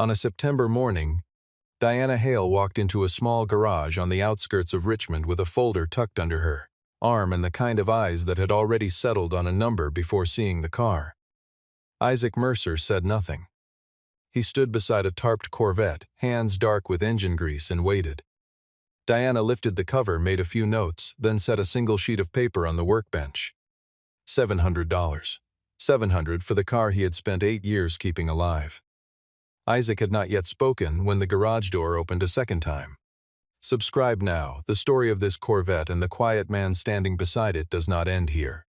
On a September morning, Diana Hale walked into a small garage on the outskirts of Richmond with a folder tucked under her arm and the kind of eyes that had already settled on a number before seeing the car. Isaac Mercer said nothing. He stood beside a tarped Corvette, hands dark with engine grease, and waited. Diana lifted the cover, made a few notes, then set a single sheet of paper on the workbench. $700. $700 for the car he had spent 8 years keeping alive. Isaac had not yet spoken when the garage door opened a second time. Subscribe now. The story of this Corvette and the quiet man standing beside it does not end here.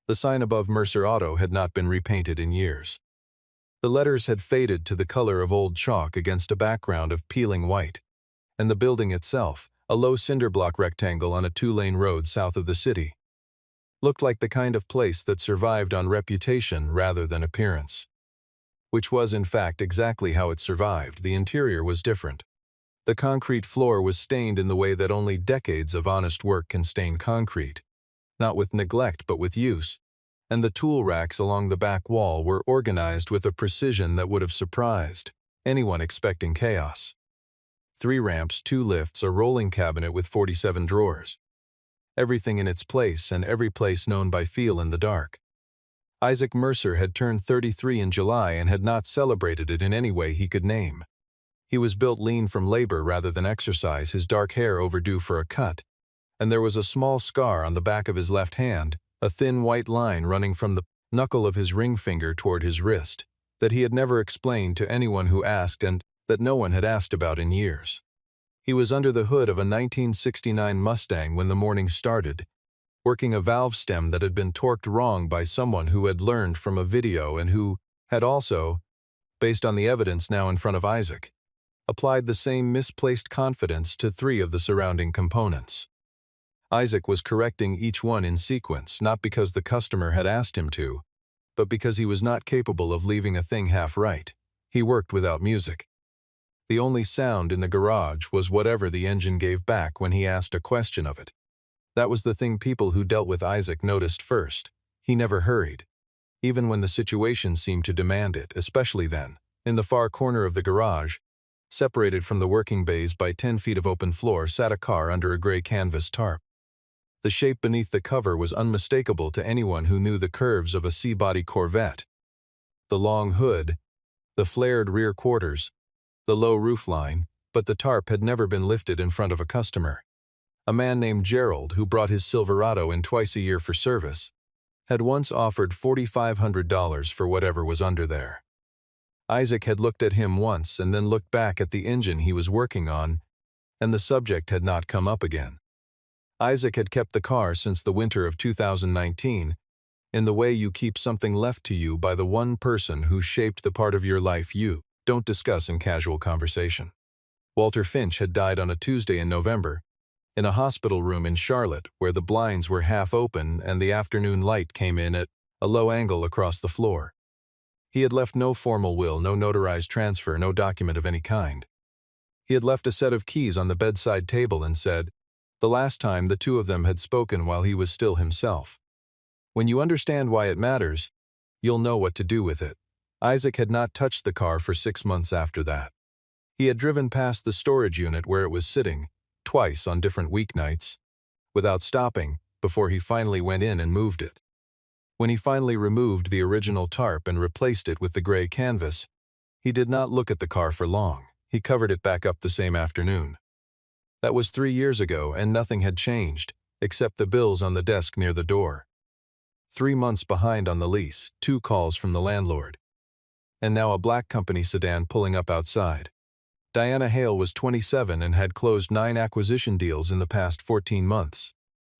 The sign above Mercer Auto had not been repainted in years. The letters had faded to the color of old chalk against a background of peeling white, and the building itself, a low cinder-block rectangle on a 2-lane road south of the city, looked like the kind of place that survived on reputation rather than appearance. Which was, in fact, exactly how it survived. The interior was different. The concrete floor was stained in the way that only decades of honest work can stain concrete, not with neglect but with use, and the tool racks along the back wall were organized with a precision that would have surprised anyone expecting chaos. 3 ramps, 2 lifts, a rolling cabinet with 47 drawers. Everything in its place, and every place known by feel in the dark. Isaac Mercer had turned 33 in July and had not celebrated it in any way he could name. He was built lean from labor rather than exercise, his dark hair overdue for a cut, and there was a small scar on the back of his left hand, a thin white line running from the knuckle of his ring finger toward his wrist, that he had never explained to anyone who asked and that no one had asked about in years. He was under the hood of a 1969 Mustang when the morning started, working a valve stem that had been torqued wrong by someone who had learned from a video and who had also, based on the evidence now in front of Isaac, applied the same misplaced confidence to 3 of the surrounding components. Isaac was correcting each one in sequence, not because the customer had asked him to, but because he was not capable of leaving a thing half right. He worked without music. The only sound in the garage was whatever the engine gave back when he asked a question of it. That was the thing people who dealt with Isaac noticed first. He never hurried, even when the situation seemed to demand it, especially then. In the far corner of the garage, separated from the working bays by 10 feet of open floor, sat a car under a gray canvas tarp. The shape beneath the cover was unmistakable to anyone who knew the curves of a C-body Corvette. The long hood, the flared rear quarters, the low roofline, but the tarp had never been lifted in front of a customer. A man named Gerald, who brought his Silverado in twice a year for service, had once offered $4,500 for whatever was under there. Isaac had looked at him once and then looked back at the engine he was working on, and the subject had not come up again. Isaac had kept the car since the winter of 2019, in the way you keep something left to you by the one person who shaped the part of your life you don't discuss in casual conversation. Walter Finch had died on a Tuesday in November, in a hospital room in Charlotte where the blinds were half open and the afternoon light came in at a low angle across the floor. He had left no formal will, no notarized transfer, no document of any kind. He had left a set of keys on the bedside table and said, the last time the 2 of them had spoken while he was still himself. When you understand why it matters, you'll know what to do with it. Isaac had not touched the car for 6 months after that. He had driven past the storage unit where it was sitting, twice on different weeknights, without stopping, before he finally went in and moved it. When he finally removed the original tarp and replaced it with the gray canvas, he did not look at the car for long. He covered it back up the same afternoon. That was 3 years ago, and nothing had changed, except the bills on the desk near the door. 3 months behind on the lease, 2 calls from the landlord. And now a black company sedan pulling up outside. Diana Hale was 27 and had closed 9 acquisition deals in the past 14 months,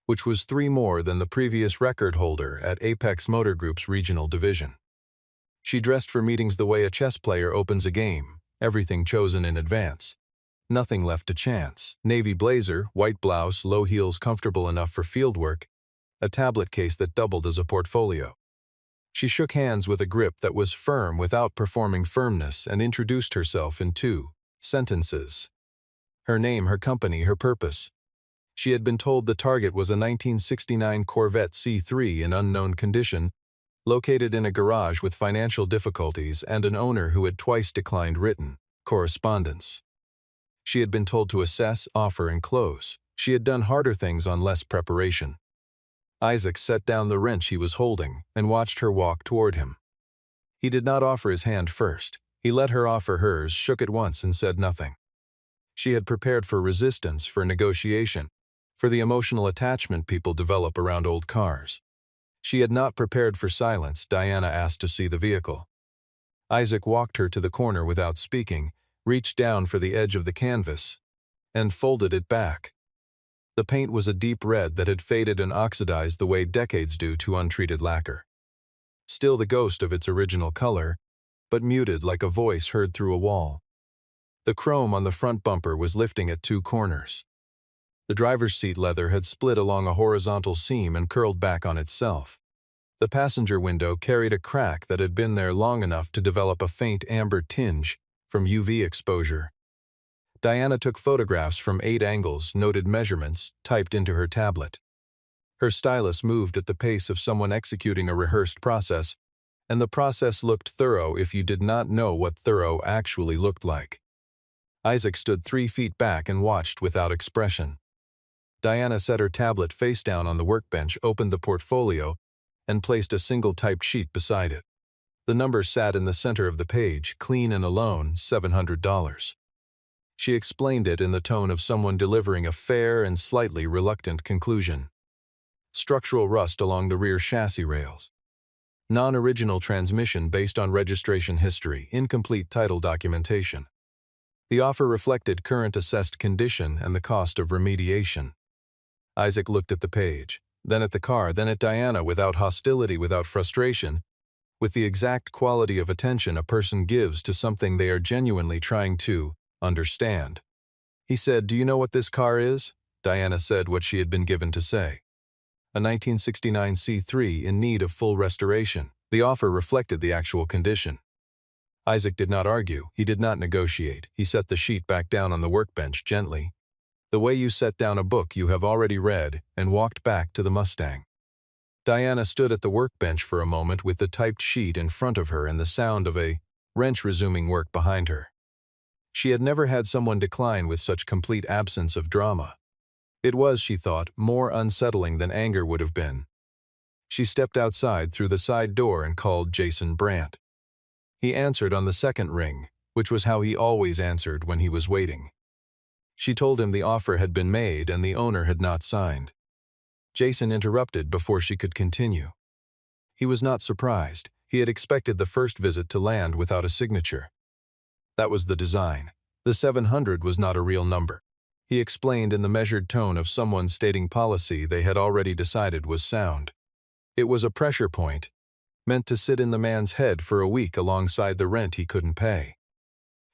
which was 3 more than the previous record holder at Apex Motor Group's regional division. She dressed for meetings the way a chess player opens a game, everything chosen in advance. Nothing left to chance. Navy blazer, white blouse, low heels comfortable enough for fieldwork, a tablet case that doubled as a portfolio. She shook hands with a grip that was firm without performing firmness and introduced herself in 2 sentences. Her name, her company, her purpose. She had been told the target was a 1969 Corvette C3 in unknown condition, located in a garage with financial difficulties and an owner who had twice declined written correspondence. She had been told to assess, offer, and close. She had done harder things on less preparation. Isaac set down the wrench he was holding and watched her walk toward him. He did not offer his hand first. He let her offer hers, shook it once, and said nothing. She had prepared for resistance, for negotiation, for the emotional attachment people develop around old cars. She had not prepared for silence. Diana asked to see the vehicle. Isaac walked her to the corner without speaking, reached down for the edge of the canvas, and folded it back. The paint was a deep red that had faded and oxidized the way decades do to untreated lacquer. Still the ghost of its original color, but muted like a voice heard through a wall. The chrome on the front bumper was lifting at two corners. The driver's seat leather had split along a horizontal seam and curled back on itself. The passenger window carried a crack that had been there long enough to develop a faint amber tinge from UV exposure. Diana took photographs from 8 angles, noted measurements, typed into her tablet. Her stylus moved at the pace of someone executing a rehearsed process, and the process looked thorough if you did not know what thorough actually looked like. Isaac stood 3 feet back and watched without expression. Diana set her tablet face down on the workbench, opened the portfolio, and placed a single typed sheet beside it. The number sat in the center of the page, clean and alone, $700. She explained it in the tone of someone delivering a fair and slightly reluctant conclusion. Structural rust along the rear chassis rails. Non-original transmission based on registration history, incomplete title documentation. The offer reflected current assessed condition and the cost of remediation. Isaac looked at the page, then at the car, then at Diana without hostility, without frustration, with the exact quality of attention a person gives to something they are genuinely trying to understand. He said, "Do you know what this car is?" Diana said what she had been given to say. A 1969 C3 in need of full restoration. The offer reflected the actual condition. Isaac did not argue. He did not negotiate. He set the sheet back down on the workbench gently, the way you set down a book you have already read, and walked back to the Mustang. Diana stood at the workbench for a moment with the typed sheet in front of her and the sound of a wrench resuming work behind her. She had never had someone decline with such complete absence of drama. It was, she thought, more unsettling than anger would have been. She stepped outside through the side door and called Jason Brandt. He answered on the second ring, which was how he always answered when he was waiting. She told him the offer had been made and the owner had not signed. Jason interrupted before she could continue. He was not surprised. He had expected the first visit to land without a signature. That was the design. The 700 was not a real number. He explained in the measured tone of someone stating policy they had already decided was sound. It was a pressure point, meant to sit in the man's head for a week alongside the rent he couldn't pay.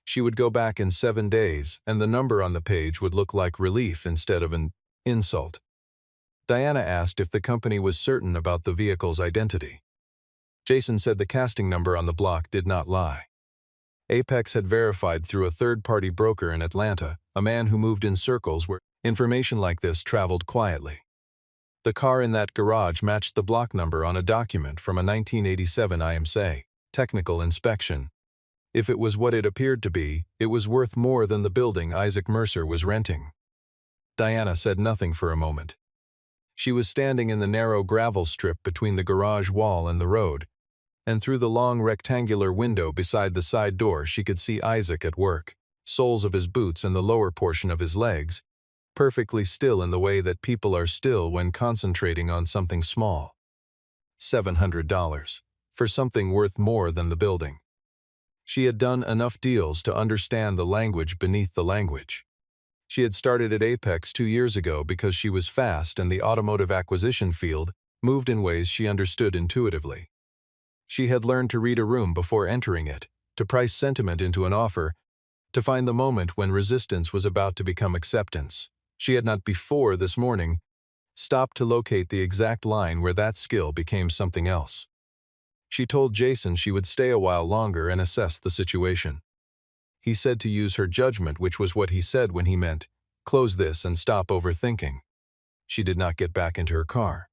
She would go back in 7 days, and the number on the page would look like relief instead of an insult. Diana asked if the company was certain about the vehicle's identity. Jason said the casting number on the block did not lie. Apex had verified through a third-party broker in Atlanta, a man who moved in circles where information like this traveled quietly. The car in that garage matched the block number on a document from a 1987 IMSA technical inspection. If it was what it appeared to be, it was worth more than the building Isaac Mercer was renting. Diana said nothing for a moment. She was standing in the narrow gravel strip between the garage wall and the road, and through the long rectangular window beside the side door she could see Isaac at work, soles of his boots and the lower portion of his legs, perfectly still in the way that people are still when concentrating on something small. $700. For something worth more than the building. She had done enough deals to understand the language beneath the language. She had started at Apex 2 years ago because she was fast and the automotive acquisition field moved in ways she understood intuitively. She had learned to read a room before entering it, to price sentiment into an offer, to find the moment when resistance was about to become acceptance. She had not before this morning stopped to locate the exact line where that skill became something else. She told Jason she would stay a while longer and assess the situation. He said to use her judgment, which was what he said when he meant, close this and stop overthinking. She did not get back into her car.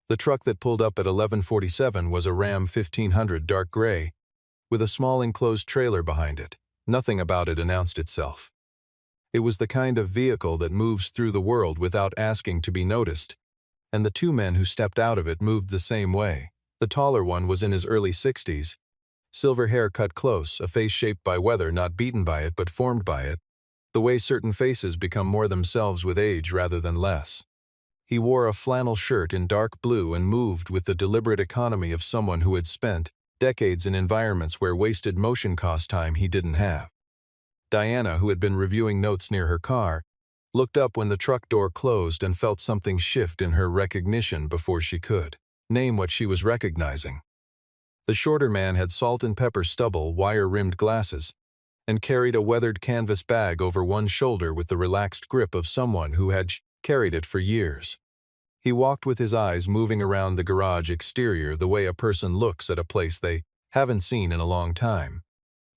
The truck that pulled up at 11:47 was a Ram 1500 dark gray, with a small enclosed trailer behind it. Nothing about it announced itself. It was the kind of vehicle that moves through the world without asking to be noticed, and the two men who stepped out of it moved the same way. The taller one was in his early 60s, silver hair cut close, a face shaped by weather, not beaten by it but formed by it, the way certain faces become more themselves with age rather than less. He wore a flannel shirt in dark blue and moved with the deliberate economy of someone who had spent decades in environments where wasted motion cost time he didn't have. Diana, who had been reviewing notes near her car, looked up when the truck door closed and felt something shift in her recognition before she could name what she was recognizing. The shorter man had salt and pepper stubble, wire-rimmed glasses, and carried a weathered canvas bag over one shoulder with the relaxed grip of someone who had carried it for years. He walked with his eyes moving around the garage exterior the way a person looks at a place they haven't seen in a long time,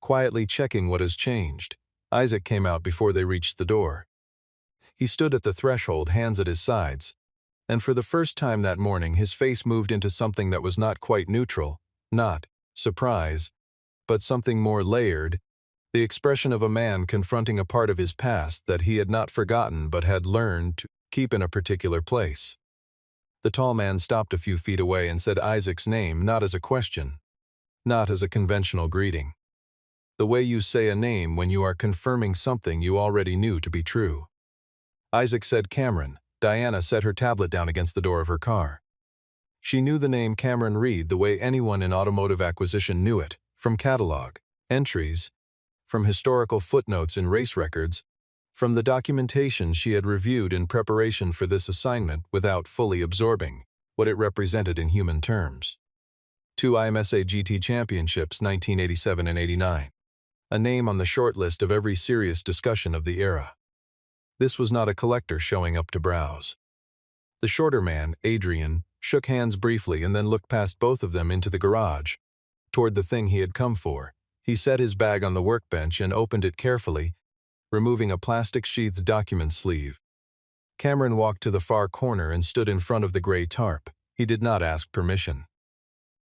quietly checking what has changed. Isaac came out before they reached the door. He stood at the threshold, hands at his sides, and for the first time that morning his face moved into something that was not quite neutral, not surprise, but something more layered, the expression of a man confronting a part of his past that he had not forgotten but had learned to keep in a particular place. The tall man stopped a few feet away and said Isaac's name, not as a question, not as a conventional greeting. The way you say a name when you are confirming something you already knew to be true. Isaac said Cameron. Diana set her tablet down against the door of her car. She knew the name Cameron Reed the way anyone in automotive acquisition knew it, from catalog entries, from historical footnotes in race records, from the documentation she had reviewed in preparation for this assignment without fully absorbing what it represented in human terms. 2 IMSA GT Championships 1987 and 89. A name on the short list of every serious discussion of the era. This was not a collector showing up to browse. The shorter man, Adrian, shook hands briefly and then looked past both of them into the garage, toward the thing he had come for. He set his bag on the workbench and opened it carefully, removing a plastic-sheathed document sleeve. Cameron walked to the far corner and stood in front of the gray tarp. He did not ask permission.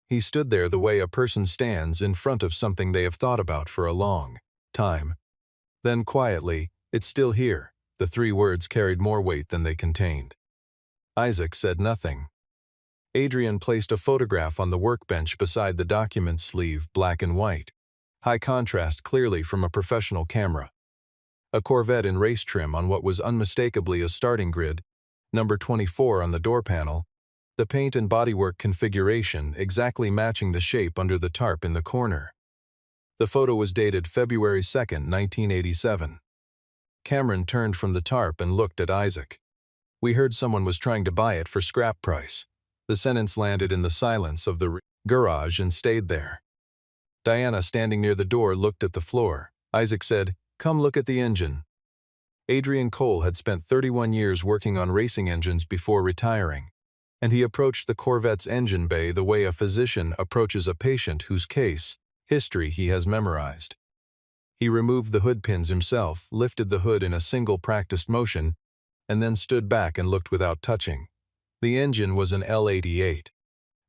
He stood there the way a person stands in front of something they have thought about for a long time. Then quietly, "It's still here." The three words carried more weight than they contained. Isaac said nothing. Adrian placed a photograph on the workbench beside the document sleeve, black and white. High contrast, clearly from a professional camera. A Corvette in race trim on what was unmistakably a starting grid, number 24 on the door panel, the paint and bodywork configuration exactly matching the shape under the tarp in the corner. The photo was dated February 2, 1987. Cameron turned from the tarp and looked at Isaac. "We heard someone was trying to buy it for scrap price." The sentence landed in the silence of the garage and stayed there. Diana, standing near the door, looked at the floor. Isaac said, "Come look at the engine." Adrian Cole had spent 31 years working on racing engines before retiring, and he approached the Corvette's engine bay the way a physician approaches a patient whose case history he has memorized. He removed the hood pins himself, lifted the hood in a single practiced motion, and then stood back and looked without touching. The engine was an L88.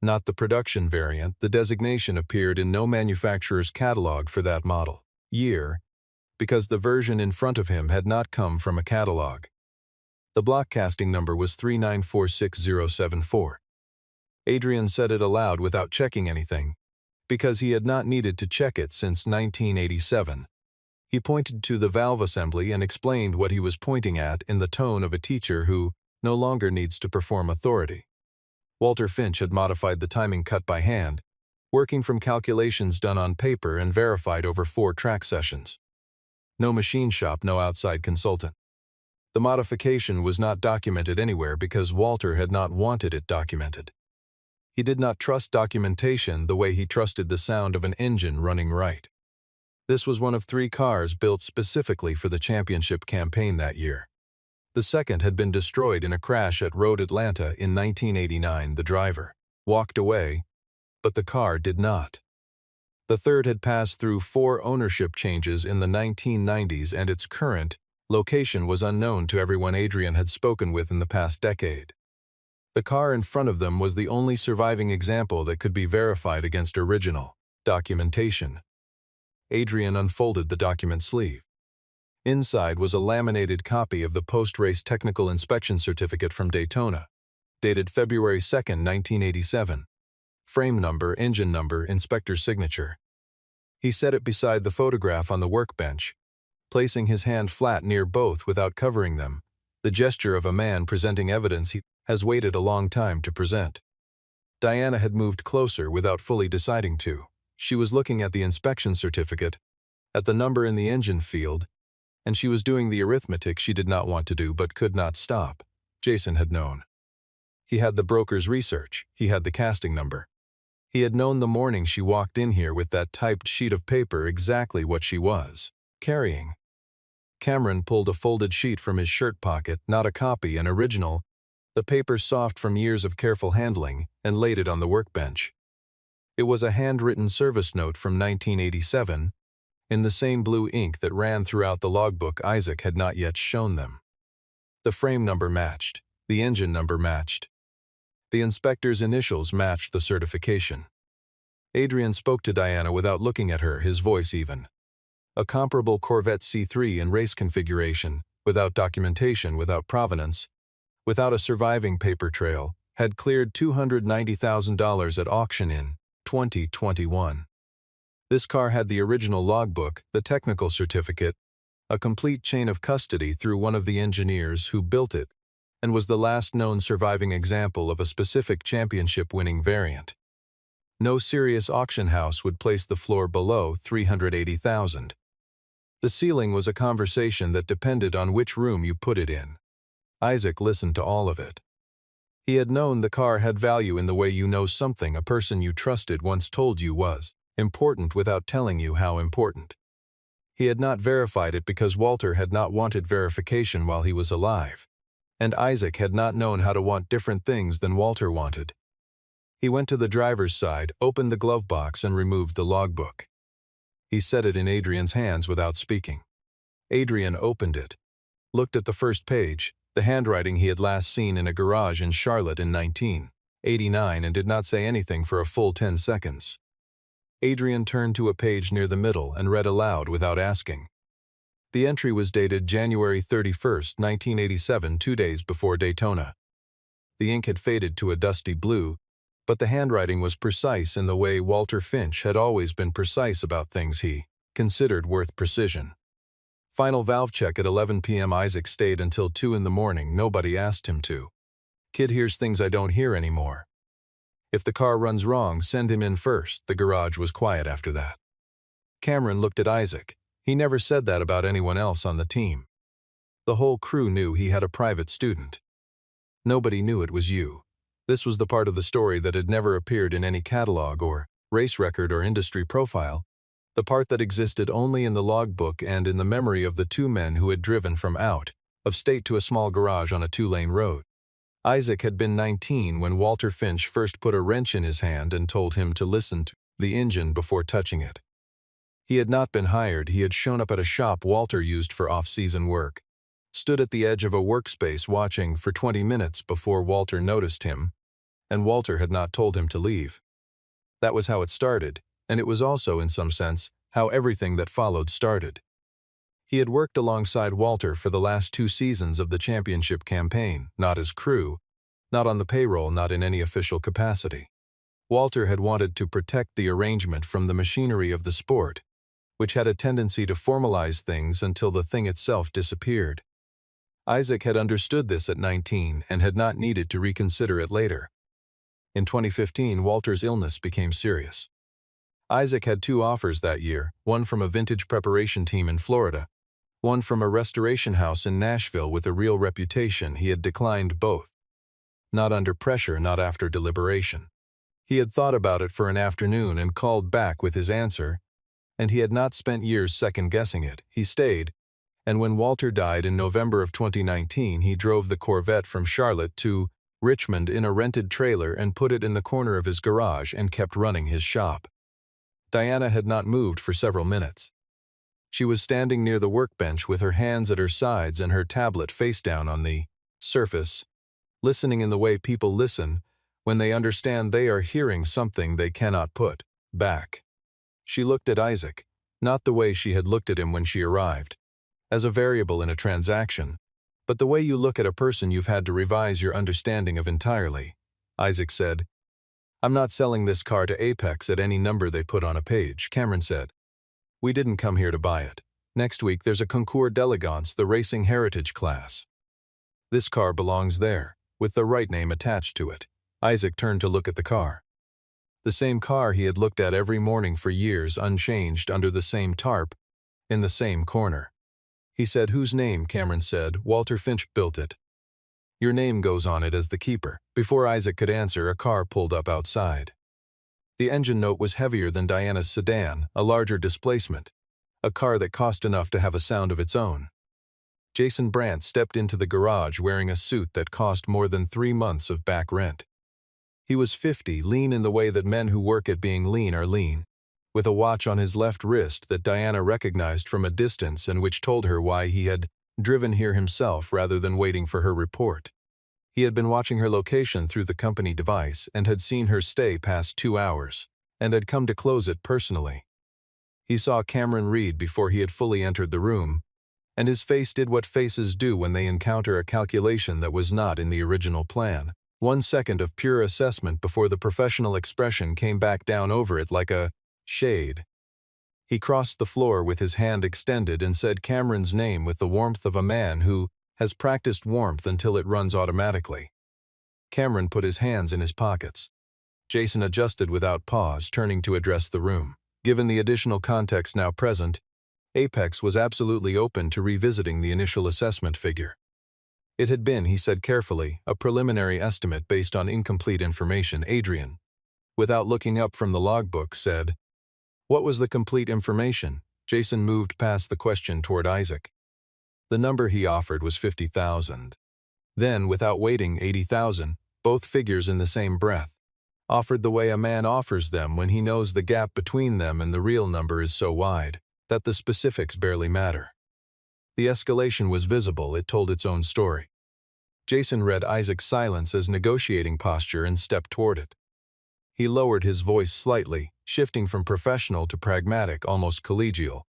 Not the production variant. The designation appeared in no manufacturer's catalog for that model year, because the version in front of him had not come from a catalog. The block casting number was 3946074. Adrian said it aloud without checking anything, because he had not needed to check it since 1987. He pointed to the valve assembly and explained what he was pointing at in the tone of a teacher who no longer needs to perform authority. Walter Finch had modified the timing cut by hand, working from calculations done on paper and verified over 4 track sessions. No machine shop, no outside consultant. The modification was not documented anywhere because Walter had not wanted it documented. He did not trust documentation the way he trusted the sound of an engine running right. This was one of 3 cars built specifically for the championship campaign that year. The second had been destroyed in a crash at Road Atlanta in 1989. The driver walked away, but the car did not. The third had passed through 4 ownership changes in the 1990s, and its current location was unknown to everyone Adrian had spoken with in the past decade. The car in front of them was the only surviving example that could be verified against original documentation. Adrian unfolded the document sleeve. Inside was a laminated copy of the post-race technical inspection certificate from Daytona, dated February 2, 1987. Frame number, engine number, inspector's signature. He set it beside the photograph on the workbench, placing his hand flat near both without covering them, the gesture of a man presenting evidence he has waited a long time to present. Diana had moved closer without fully deciding to. She was looking at the inspection certificate, at the number in the engine field, and she was doing the arithmetic she did not want to do but could not stop. Jason had known. He had the broker's research. He had the casting number. He had known the morning she walked in here with that typed sheet of paper exactly what she was carrying. Cameron pulled a folded sheet from his shirt pocket, not a copy, an original, the paper soft from years of careful handling, and laid it on the workbench. It was a handwritten service note from 1987, in the same blue ink that ran throughout the logbook Isaac had not yet shown them. The frame number matched. The engine number matched. The inspector's initials matched the certification. Adrian spoke to Diana without looking at her, his voice even. A comparable Corvette C3 in race configuration, without documentation, without provenance, without a surviving paper trail, had cleared $290,000 at auction in 2021. This car had the original logbook, the technical certificate, a complete chain of custody through one of the engineers who built it, and was the last known surviving example of a specific championship-winning variant. No serious auction house would place the floor below $380,000. The ceiling was a conversation that depended on which room you put it in. Isaac listened to all of it. He had known the car had value in the way you know something a person you trusted once told you was important without telling you how important. He had not verified it because Walter had not wanted verification while he was alive, and Isaac had not known how to want different things than Walter wanted. He went to the driver's side, opened the glove box, and removed the logbook. He set it in Adrian's hands without speaking. Adrian opened it, looked at the first page, the handwriting he had last seen in a garage in Charlotte in 1989, and did not say anything for a full 10 seconds. Adrian turned to a page near the middle and read aloud without asking. The entry was dated January 31, 1987, 2 days before Daytona. The ink had faded to a dusty blue, but the handwriting was precise in the way Walter Finch had always been precise about things he considered worth precision. Final valve check at 11 p.m. Isaac stayed until 2 in the morning. Nobody asked him to. Kid hears things I don't hear anymore. If the car runs wrong, send him in first. The garage was quiet after that. Cameron looked at Isaac. He never said that about anyone else on the team. The whole crew knew he had a private student. Nobody knew it was you. This was the part of the story that had never appeared in any catalog or race record or industry profile, the part that existed only in the logbook and in the memory of the two men who had driven from out of state to a small garage on a 2-lane road. Isaac had been 19 when Walter Finch first put a wrench in his hand and told him to listen to the engine before touching it. He had not been hired. He had shown up at a shop Walter used for off-season work, stood at the edge of a workspace watching for 20 minutes before Walter noticed him, and Walter had not told him to leave. That was how it started, and it was also, in some sense, how everything that followed started. He had worked alongside Walter for the last 2 seasons of the championship campaign, not as crew, not on the payroll, not in any official capacity. Walter had wanted to protect the arrangement from the machinery of the sport, which had a tendency to formalize things until the thing itself disappeared. Isaac had understood this at 19 and had not needed to reconsider it later. In 2015, Walter's illness became serious. Isaac had 2 offers that year, one from a vintage preparation team in Florida, one from a restoration house in Nashville with a real reputation. He had declined both. Not under pressure, not after deliberation. He had thought about it for an afternoon and called back with his answer, and he had not spent years second-guessing it. He stayed, and when Walter died in November of 2019, he drove the Corvette from Charlotte to Richmond in a rented trailer and put it in the corner of his garage and kept running his shop. Diana had not moved for several minutes. She was standing near the workbench with her hands at her sides and her tablet face down on the surface, listening in the way people listen when they understand they are hearing something they cannot put back. She looked at Isaac, not the way she had looked at him when she arrived, as a variable in a transaction, but the way you look at a person you've had to revise your understanding of entirely. Isaac said, "I'm not selling this car to Apex at any number they put on a page," Cameron said. "We didn't come here to buy it. Next week there's a Concours d'Elegance, the racing heritage class. This car belongs there, with the right name attached to it." Isaac turned to look at the car. The same car he had looked at every morning for years, unchanged, under the same tarp, in the same corner. He said, "Whose name?" Cameron said. "Walter Finch built it. Your name goes on it as the keeper." Before Isaac could answer, a car pulled up outside. The engine note was heavier than Diana's sedan, a larger displacement, a car that cost enough to have a sound of its own. Jason Brandt stepped into the garage wearing a suit that cost more than 3 months of back rent. He was 50, lean in the way that men who work at being lean are lean, with a watch on his left wrist that Diana recognized from a distance and which told her why he had driven here himself rather than waiting for her report. He had been watching her location through the company device and had seen her stay past 2 hours, and had come to close it personally. He saw Cameron read before he had fully entered the room, and his face did what faces do when they encounter a calculation that was not in the original plan. 1 second of pure assessment before the professional expression came back down over it like a shade. He crossed the floor with his hand extended and said Cameron's name with the warmth of a man who has practiced warmth until it runs automatically. Cameron put his hands in his pockets. Jason adjusted without pause, turning to address the room. Given the additional context now present, Apex was absolutely open to revisiting the initial assessment figure. It had been, he said carefully, a preliminary estimate based on incomplete information. Adrian, without looking up from the logbook, said, "What was the complete information?" Jason moved past the question toward Isaac. The number he offered was 50,000. Then, without waiting, 80,000, both figures in the same breath, offered the way a man offers them when he knows the gap between them and the real number is so wide that the specifics barely matter. The escalation was visible, it told its own story. Jason read Isaac's silence as negotiating posture and stepped toward it. He lowered his voice slightly, shifting from professional to pragmatic, almost collegial.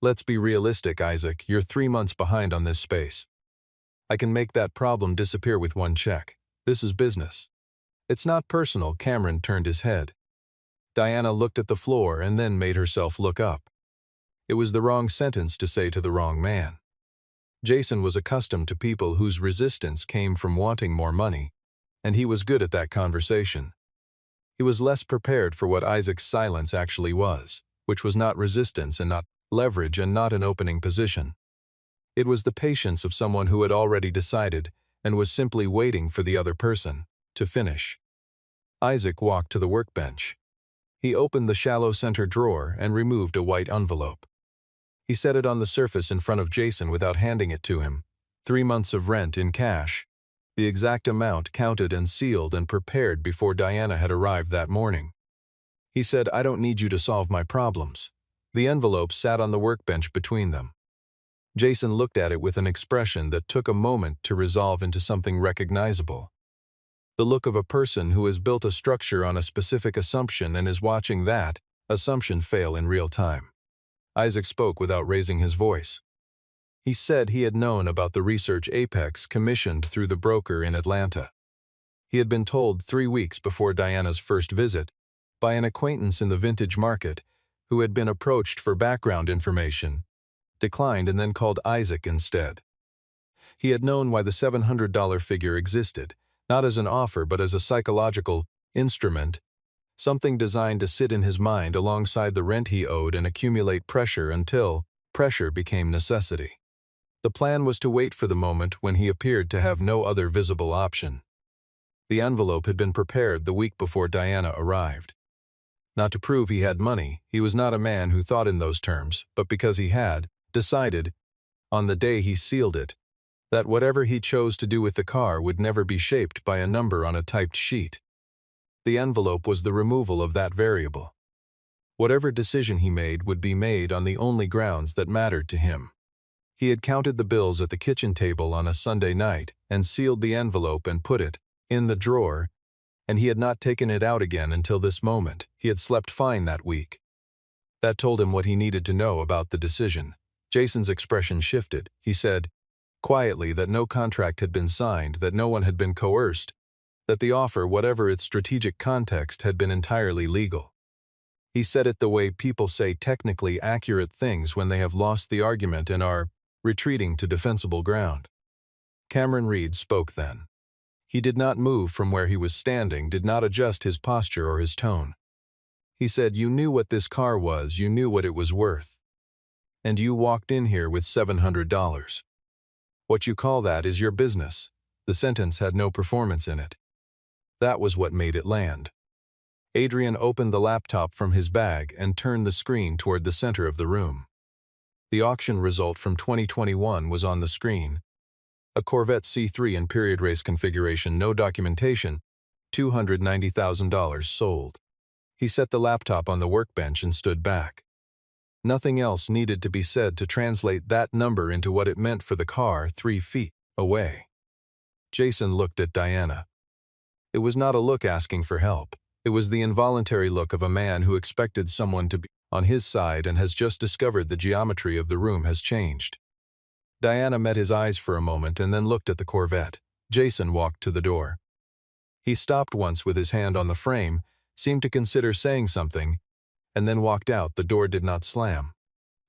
"Let's be realistic, Isaac, you're 3 months behind on this space. I can make that problem disappear with 1 check. This is business. It's not personal." Cameron turned his head. Diana looked at the floor and then made herself look up. It was the wrong sentence to say to the wrong man. Jason was accustomed to people whose resistance came from wanting more money, and he was good at that conversation. He was less prepared for what Isaac's silence actually was, which was not resistance and not leverage and not an opening position. It was the patience of someone who had already decided and was simply waiting for the other person to finish. Isaac walked to the workbench. He opened the shallow center drawer and removed a white envelope. He set it on the surface in front of Jason without handing it to him. 3 months of rent in cash. The exact amount counted and sealed and prepared before Diana had arrived that morning. He said, "I don't need you to solve my problems." The envelope sat on the workbench between them. Jason looked at it with an expression that took a moment to resolve into something recognizable. The look of a person who has built a structure on a specific assumption and is watching that assumption fail in real time. Isaac spoke without raising his voice. He said he had known about the research Apex commissioned through the broker in Atlanta. He had been told 3 weeks before Diana's first visit by an acquaintance in the vintage market who had been approached for background information, declined, and then called Isaac instead. He had known why the $700 figure existed, not as an offer but as a psychological instrument, something designed to sit in his mind alongside the rent he owed and accumulate pressure until pressure became necessity. The plan was to wait for the moment when he appeared to have no other visible option. The envelope had been prepared the week before Diana arrived. Not to prove he had money, he was not a man who thought in those terms, but because he had decided, on the day he sealed it, that whatever he chose to do with the car would never be shaped by a number on a typed sheet. The envelope was the removal of that variable. Whatever decision he made would be made on the only grounds that mattered to him. He had counted the bills at the kitchen table on a Sunday night and sealed the envelope and put it in the drawer, and he had not taken it out again until this moment. He had slept fine that week. That told him what he needed to know about the decision. Jason's expression shifted. He said, quietly, that no contract had been signed, that no one had been coerced, that the offer, whatever its strategic context, had been entirely legal. He said it the way people say technically accurate things when they have lost the argument and are retreating to defensible ground. Cameron Reed spoke then. He did not move from where he was standing, did not adjust his posture or his tone. He said, "You knew what this car was, you knew what it was worth. And you walked in here with $700. What you call that is your business." The sentence had no performance in it. That was what made it land. Adrian opened the laptop from his bag and turned the screen toward the center of the room. The auction result from 2021 was on the screen. A Corvette C3 in period race configuration, no documentation, $290,000 sold. He set the laptop on the workbench and stood back. Nothing else needed to be said to translate that number into what it meant for the car 3 feet away. Jason looked at Diana. It was not a look asking for help. It was the involuntary look of a man who expected someone to be on his side and has just discovered the geometry of the room has changed. Diana met his eyes for a moment and then looked at the Corvette. Jason walked to the door. He stopped once with his hand on the frame, seemed to consider saying something, and then walked out. The door did not slam.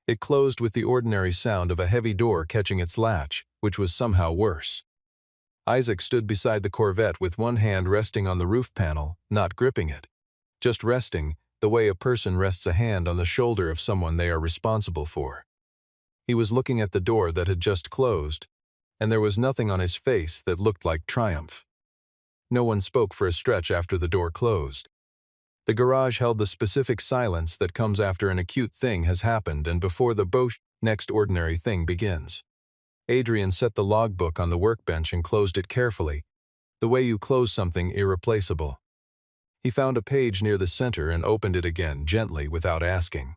It closed with the ordinary sound of a heavy door catching its latch, which was somehow worse. Isaac stood beside the Corvette with one hand resting on the roof panel, not gripping it. Just resting, the way a person rests a hand on the shoulder of someone they are responsible for. He was looking at the door that had just closed, and there was nothing on his face that looked like triumph. No one spoke for a stretch after the door closed. The garage held the specific silence that comes after an acute thing has happened and before the next ordinary thing begins. Adrian set the logbook on the workbench and closed it carefully, the way you close something irreplaceable. He found a page near the center and opened it again, gently, without asking.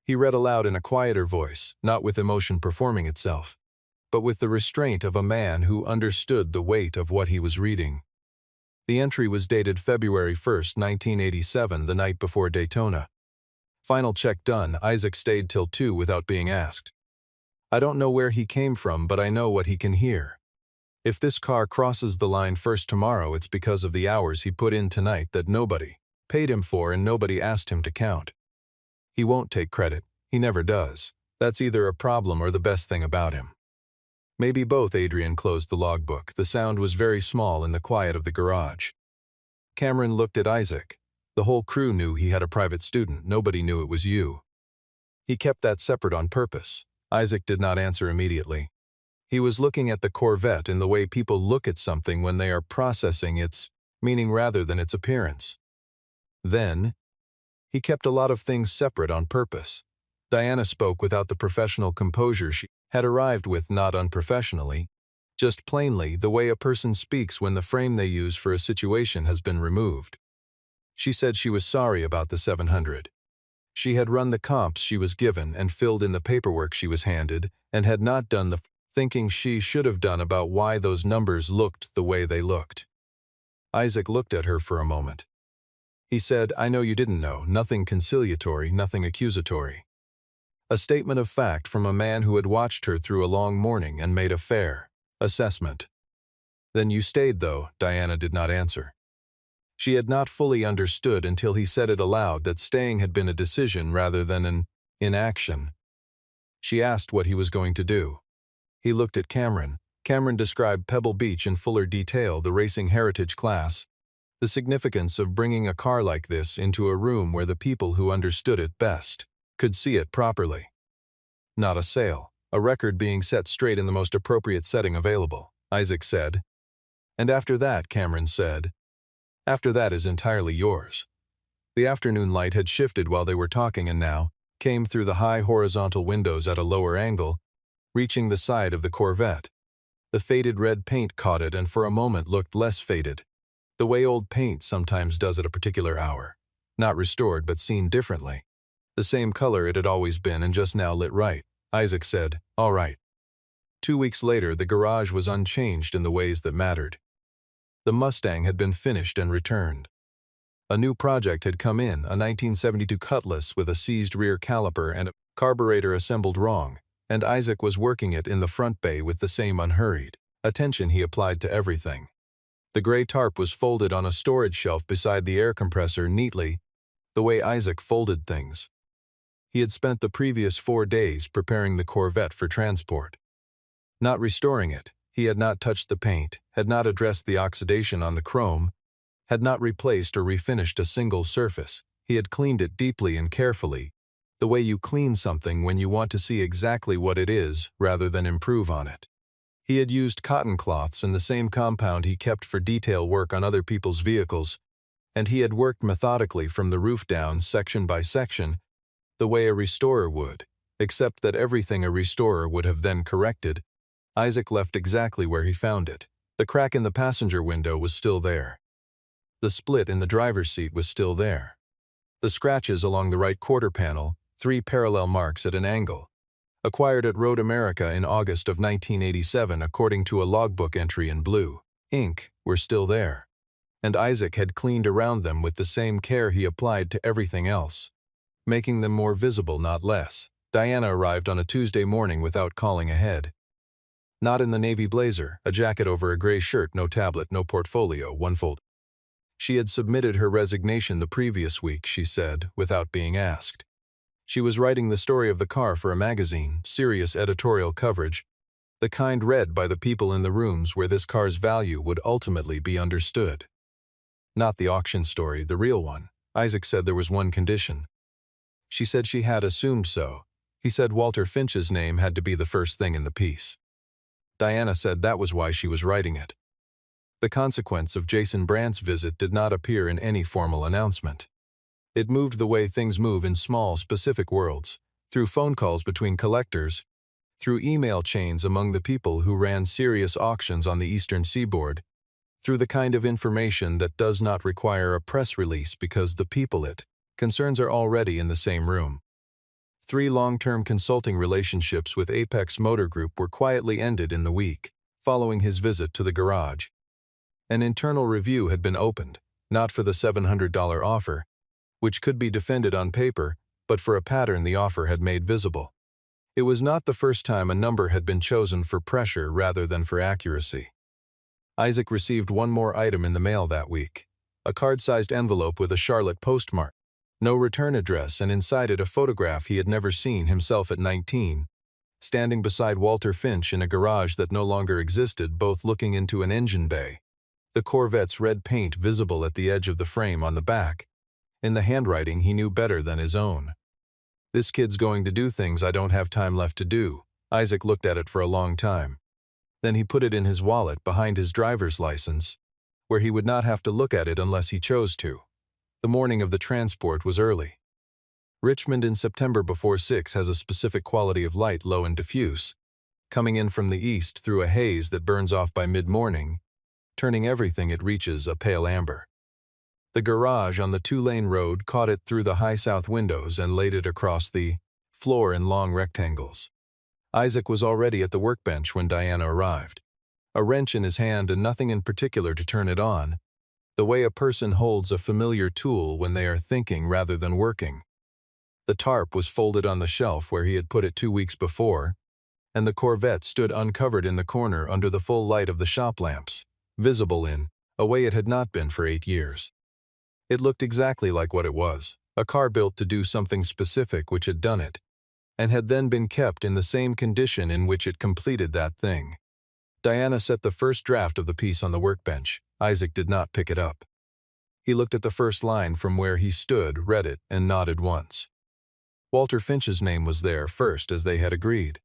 He read aloud in a quieter voice, not with emotion performing itself, but with the restraint of a man who understood the weight of what he was reading. The entry was dated February 1st, 1987, the night before Daytona. Final check done. Isaac stayed till 2 without being asked. "I don't know where he came from, but I know what he can hear. If this car crosses the line first tomorrow, it's because of the hours he put in tonight that nobody paid him for and nobody asked him to count. He won't take credit. He never does. That's either a problem or the best thing about him." Maybe both. Adrian closed the logbook. The sound was very small in the quiet of the garage. Cameron looked at Isaac. The whole crew knew he had a private student. Nobody knew it was you. He kept that separate on purpose. Isaac did not answer immediately. He was looking at the Corvette in the way people look at something when they are processing its meaning rather than its appearance. Then, he kept a lot of things separate on purpose. Diana spoke without the professional composure she had arrived with, not unprofessionally, just plainly the way a person speaks when the frame they use for a situation has been removed. She said she was sorry about the 700. She had run the comps she was given and filled in the paperwork she was handed, and had not done the thinking she should have done about why those numbers looked the way they looked. Isaac looked at her for a moment. He said, "I know you didn't know, nothing conciliatory, nothing accusatory. A statement of fact from a man who had watched her through a long morning and made a fair assessment." "Then you stayed, though?" Diana did not answer. She had not fully understood until he said it aloud that staying had been a decision rather than an inaction. She asked what he was going to do. He looked at Cameron. Cameron described Pebble Beach in fuller detail, the racing heritage class, the significance of bringing a car like this into a room where the people who understood it best could see it properly. Not a sale, a record being set straight in the most appropriate setting available, Isaac said. "And after that," Cameron said, "after that is entirely yours." The afternoon light had shifted while they were talking and now came through the high horizontal windows at a lower angle, reaching the side of the Corvette. The faded red paint caught it and for a moment looked less faded, the way old paint sometimes does at a particular hour, not restored but seen differently. The same color it had always been and just now lit right. Isaac said, "All right." 2 weeks later, the garage was unchanged in the ways that mattered. The Mustang had been finished and returned. A new project had come in, a 1972 Cutlass with a seized rear caliper and a carburetor assembled wrong, and Isaac was working it in the front bay with the same unhurried attention he applied to everything. The gray tarp was folded on a storage shelf beside the air compressor neatly, the way Isaac folded things. He had spent the previous 4 days preparing the Corvette for transport. Not restoring it, he had not touched the paint, had not addressed the oxidation on the chrome, had not replaced or refinished a single surface. He had cleaned it deeply and carefully, the way you clean something when you want to see exactly what it is rather than improve on it. He had used cotton cloths in the same compound he kept for detail work on other people's vehicles, and he had worked methodically from the roof down, section by section, the way a restorer would, except that everything a restorer would have then corrected, Isaac left exactly where he found it. The crack in the passenger window was still there. The split in the driver's seat was still there. The scratches along the right quarter panel, 3 parallel marks at an angle, acquired at Road America in August of 1987 according to a logbook entry in blue ink, were still there, and Isaac had cleaned around them with the same care he applied to everything else, making them more visible, not less. Diana arrived on a Tuesday morning without calling ahead. Not in the navy blazer, a jacket over a gray shirt, no tablet, no portfolio, one fold. She had submitted her resignation the previous week, she said, without being asked. She was writing the story of the car for a magazine, serious editorial coverage, the kind read by the people in the rooms where this car's value would ultimately be understood. Not the auction story, the real one. Isaac said there was one condition. She said she had assumed so. He said Walter Finch's name had to be the first thing in the piece. Diana said that was why she was writing it. The consequence of Jason Brandt's visit did not appear in any formal announcement. It moved the way things move in small, specific worlds, through phone calls between collectors, through email chains among the people who ran serious auctions on the Eastern Seaboard, through the kind of information that does not require a press release because the people it concerns are already in the same room. 3 long-term consulting relationships with Apex Motor Group were quietly ended in the week following his visit to the garage. An internal review had been opened, not for the $700 offer, which could be defended on paper, but for a pattern the offer had made visible. It was not the first time a number had been chosen for pressure rather than for accuracy. Isaac received one more item in the mail that week, a card-sized envelope with a Charlotte postmark, no return address, and inside it a photograph he had never seen himself at 19, standing beside Walter Finch in a garage that no longer existed, both looking into an engine bay, the Corvette's red paint visible at the edge of the frame on the back, in the handwriting he knew better than his own. "This kid's going to do things I don't have time left to do." Isaac looked at it for a long time. Then he put it in his wallet behind his driver's license, where he would not have to look at it unless he chose to. The morning of the transport was early. Richmond in September before 6 has a specific quality of light, low and diffuse, coming in from the east through a haze that burns off by mid-morning, turning everything it reaches a pale amber. The garage on the 2-lane road caught it through the high south windows and laid it across the floor in long rectangles. Isaac was already at the workbench when Diana arrived, a wrench in his hand and nothing in particular to turn it on, the way a person holds a familiar tool when they are thinking rather than working. The tarp was folded on the shelf where he had put it 2 weeks before, and the Corvette stood uncovered in the corner under the full light of the shop lamps, visible in a way it had not been for 8 years. It looked exactly like what it was, a car built to do something specific which had done it, and had then been kept in the same condition in which it completed that thing. Diana set the first draft of the piece on the workbench. Isaac did not pick it up. He looked at the first line from where he stood, read it, and nodded once. Walter Finch's name was there first, as they had agreed.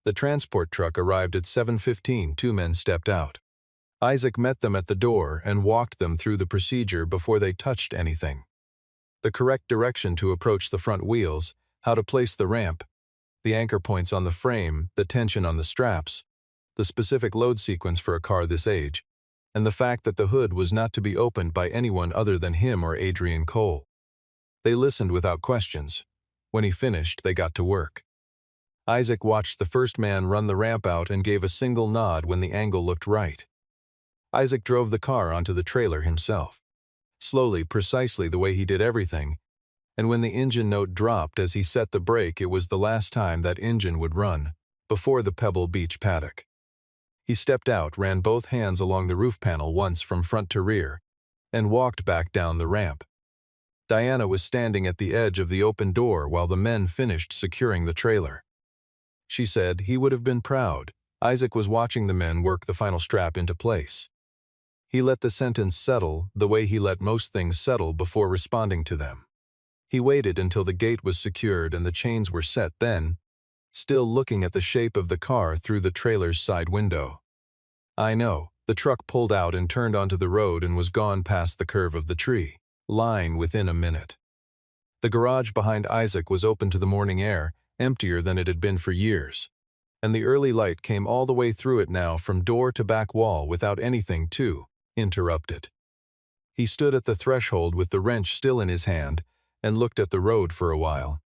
The transport truck arrived at 7:15. 2 men stepped out. Isaac met them at the door and walked them through the procedure before they touched anything. The correct direction to approach the front wheels, how to place the ramp, the anchor points on the frame, the tension on the straps, the specific load sequence for a car this age, and the fact that the hood was not to be opened by anyone other than him or Adrian Cole. They listened without questions. When he finished, they got to work. Isaac watched the first man run the ramp out and gave a single nod when the angle looked right. Isaac drove the car onto the trailer himself. Slowly, precisely the way he did everything, and when the engine note dropped as he set the brake, it was the last time that engine would run, before the Pebble Beach paddock. He stepped out, ran both hands along the roof panel once from front to rear, and walked back down the ramp. Diana was standing at the edge of the open door while the men finished securing the trailer. She said he would have been proud. Isaac was watching the men work the final strap into place. He let the sentence settle the way he let most things settle before responding to them. He waited until the gate was secured and the chains were set, then, still looking at the shape of the car through the trailer's side window. I know. The truck pulled out and turned onto the road and was gone past the curve of the tree line within a minute. The garage behind Isaac was open to the morning air, emptier than it had been for years, and the early light came all the way through it now from door to back wall without anything to interrupt it. He stood at the threshold with the wrench still in his hand and looked at the road for a while.